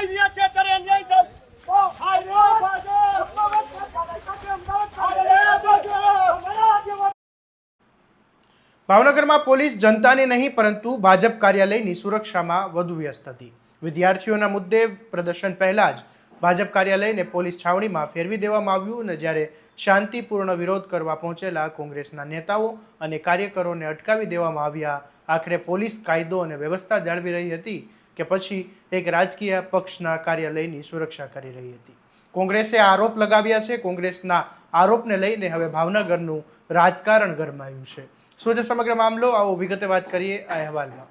અન્યાય રહ્યા છે ત્યારે અન્યાય થાય તો આ રે ભાવનગરમાં પોલીસ જનતાની નહીં પરંતુ ભાજપ કાર્યાલયની સુરક્ષામાં વધુ વ્યસ્ત હતી। વિદ્યાર્થીઓના મુદ્દે પ્રદર્શન પહેલા જ ભાજપ કાર્યાલયને પોલીસ છાવણીમાં ફેરવી દેવામાં આવ્યું અને જ્યારે શાંતિપૂર્ણ વિરોધ કરવા પહોંચેલા કોંગ્રેસના નેતાઓ અને કાર્યકરોને અટકાવી દેવામાં આવ્યા। આખરે પોલીસ કાયદો અને વ્યવસ્થા જાળવી રહી હતી કે પછી એક રાજકીય પક્ષના કાર્યાલયની સુરક્ષા કરી રહી હતી। કોંગ્રેસે આરોપ લગાવ્યા છે। કોંગ્રેસના આરોપને લઈને હવે ભાવનગરનું રાજકારણ ગરમાયું છે। શું છે સમગ્ર મામલો, આવો વિગતે વાત કરીએ આ અહેવાલમાં।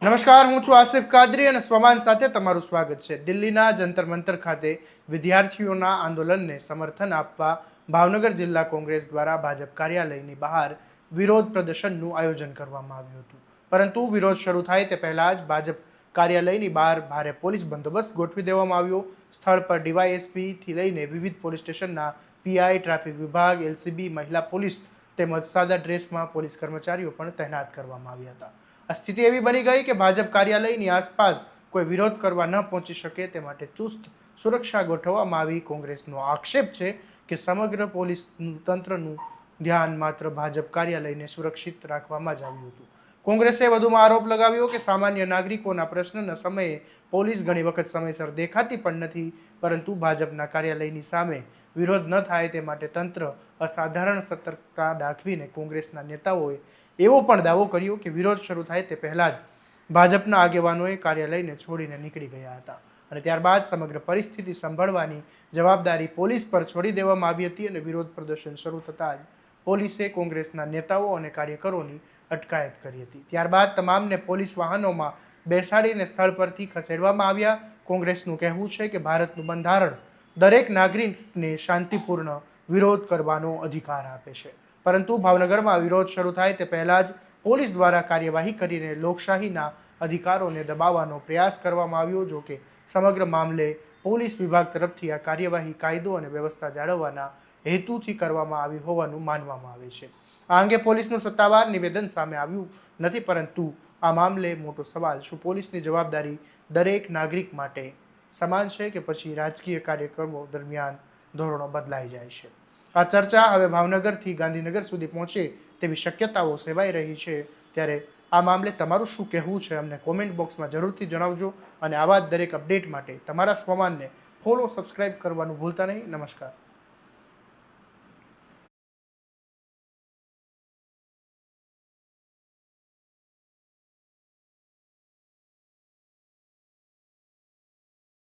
નમસ્કાર, હું છું આસિફ કાદરી અને સ્વમાન સાથે તમારું સ્વાગત છે। દિલ્હીના જંતર મંતર ખાતે વિદ્યાર્થીઓના આંદોલનને સમર્થન આપવા ભાવનગર જિલ્લા કોંગ્રેસ દ્વારા ભાજપ કાર્યાલયની બહાર વિરોધ પ્રદર્શનનું આયોજન કરવામાં આવ્યું હતું, પરંતુ વિરોધ શરૂ થાય તે પહેલા જ ભાજપ કાર્યાલયની બહાર ભારે પોલીસ બંદોબસ્ત ગોઠવી દેવામાં આવ્યો। સ્થળ પર ડીવાયએસપી થી લઈને વિવિધ પોલીસ સ્ટેશનના પીઆઈ, ટ્રાફિક વિભાગ, એલસીબી, મહિલા પોલીસ તેમજ સાદા ડ્રેસમાં પોલીસ કર્મચારીઓ પણ તૈનાત કરવામાં આવ્યા હતા। આ સ્થિતિ એવી બની ગઈ કે ભાજપ કાર્યાલયની આસપાસ કોઈ વિરોધ કરવા ન પહોંચી શકે તે માટે ચુસ્ત સુરક્ષા ગોઠવવામાં આવી। કોંગ્રેસનો આક્ષેપ છે કે સમગ્ર પોલીસ તંત્રનું ધ્યાન માત્ર ભાજપ કાર્યાલયને સુરક્ષિત રાખવામાં જ આવ્યું હતું। કોંગ્રેસે વધુમાં આરોપ લગાવ્યો કે સામાન્ય નાગરિકોના પ્રશ્નના સમયે પોલીસ ઘણી વખત સમયસર દેખાતી પણ નથી, પરંતુ ભાજપના કાર્યાલયની સામે વિરોધ ન થાય તે માટે તંત્ર અસાધારણ સતર્કતા દાખવીને કોંગ્રેસના નેતાઓએ એવો પણ દાવો કર્યો કે વિરોધ શરૂ થાય તે પહેલા જ ભાજપના આગેવાનોએ કાર્યાલયને છોડીને નીકળી ગયા હતા અને ત્યારબાદ સમગ્ર પરિસ્થિતિ સંભાળવાની જવાબદારી પોલીસ પર છોડી દેવામાં આવી હતી અને વિરોધ પ્રદર્શન શરૂ થતાં જ પોલીસે કોંગ્રેસના નેતાઓ અને કાર્યકરોની અટકાયત કરી હતી। ત્યારબાદ તમામને પોલીસ વાહનોમાં બેસાડીને સ્થળ પરથી ખસેડવામાં આવ્યા। કોંગ્રેસનું કહેવું છે કે ભારતનું બંધારણ દરેક નાગરિકને શાંતિપૂર્ણ વિરોધ કરવાનો અધિકાર આપે છે, પરંતુ ભાવનગરમાં વિરોધ શરૂ થાય તે પહેલા જ પોલીસ દ્વારા કાર્યવાહી કરીને લોકશાહીના અધિકારોને દબાવવાનો પ્રયાસ કરવામાં આવ્યો। જો કે સમગ્ર મામલે પોલીસ વિભાગ તરફથી આ કાર્યવાહી કાયદો અને વ્યવસ્થા જાળવવાના હેતુથી કરવામાં આવી હોવાનું માનવામાં આવે છે। આ અંગે પોલીસનું સત્તાવાર નિવેદન સામે આવ્યું નથી, પરંતુ આ મામલે મોટો સવાલ શું પોલીસની જવાબદારી દરેક નાગરિક માટે સમાન છે કે પછી રાજકીય કાર્યક્રમો દરમિયાન ધોરણો બદલાઈ જાય છે? આ ચર્ચા હવે ભાવનગરથી ગાંધીનગર સુધી પહોંચે તેવી શક્યતાઓ સેવાઈ રહી છે। ત્યારે આ મામલે તમારું શું કહેવું છે અમને કોમેન્ટ બોક્સમાં જરૂરથી જણાવજો અને આવા જ દરેક અપડેટ માટે તમારા સ્વમાનને ફોલો, સબસ્ક્રાઇબ કરવાનું ભૂલતા નહીં। નમસ્કાર।